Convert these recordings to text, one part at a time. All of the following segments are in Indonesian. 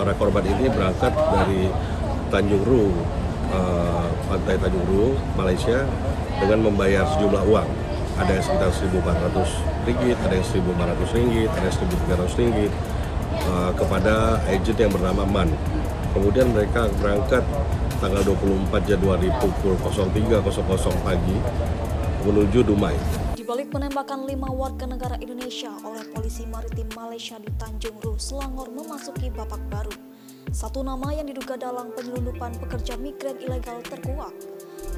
para korban ini berangkat dari Tanjung Ru, pantai Tanjung Ru, Malaysia, dengan membayar sejumlah uang. Ada yang sekitar Rp1.400, ada yang Rp1.500, ada yang Rp1.300 kepada agen yang bernama Man. Kemudian mereka berangkat tanggal 24 Januari pukul 03.00 pagi menuju Dumai. Di balik penembakan 5 warga negara Indonesia oleh polisi maritim Malaysia di Tanjung Ru, Selangor memasuki babak baru. Satu nama yang diduga dalam penyelundupan pekerja migran ilegal terkuak.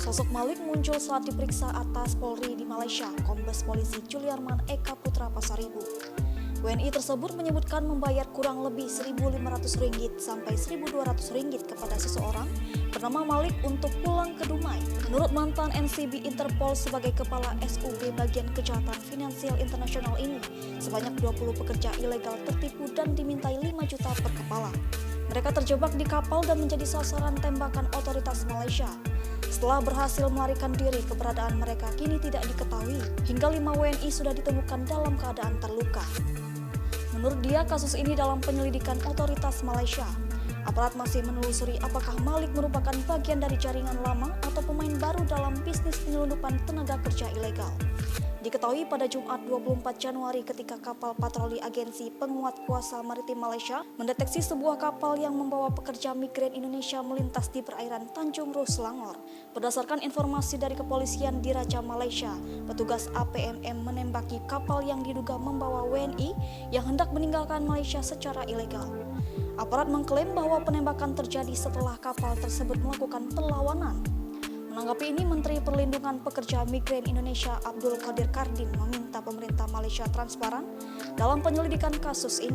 Sosok Malik muncul saat diperiksa atas Polri di Malaysia, Kombes Polisi Juliarman Eka Putra Pasaribu. WNI tersebut menyebutkan membayar kurang lebih Rp1.500 sampai Rp1.200 kepada seseorang bernama Malik untuk pulang ke Dumai. Menurut mantan NCB Interpol sebagai kepala SUB bagian kejahatan finansial internasional ini, sebanyak 20 pekerja ilegal tertipu dan dimintai 5 juta per kepala. Mereka terjebak di kapal dan menjadi sasaran tembakan otoritas Malaysia. Setelah berhasil melarikan diri, keberadaan mereka kini tidak diketahui. Hingga 5 WNI sudah ditemukan dalam keadaan terluka. Menurut dia, kasus ini dalam penyelidikan otoritas Malaysia. Aparat masih menelusuri apakah Malik merupakan bagian dari jaringan lama atau pemain baru dalam bisnis penyelundupan tenaga kerja ilegal. Diketahui pada Jumat 24 Januari ketika kapal patroli Agensi Penguat Kuasa Maritim Malaysia mendeteksi sebuah kapal yang membawa pekerja migran Indonesia melintas di perairan Tanjung Ru, Selangor. Berdasarkan informasi dari kepolisian di Raja Malaysia, petugas APMM menembaki kapal yang diduga membawa WNI yang hendak meninggalkan Malaysia secara ilegal. Aparat mengklaim bahwa penembakan terjadi setelah kapal tersebut melakukan perlawanan. Menanggapi ini, Menteri Perlindungan Pekerja Migran Indonesia Abdul Qadir Kardin meminta pemerintah Malaysia transparan dalam penyelidikan kasus ini.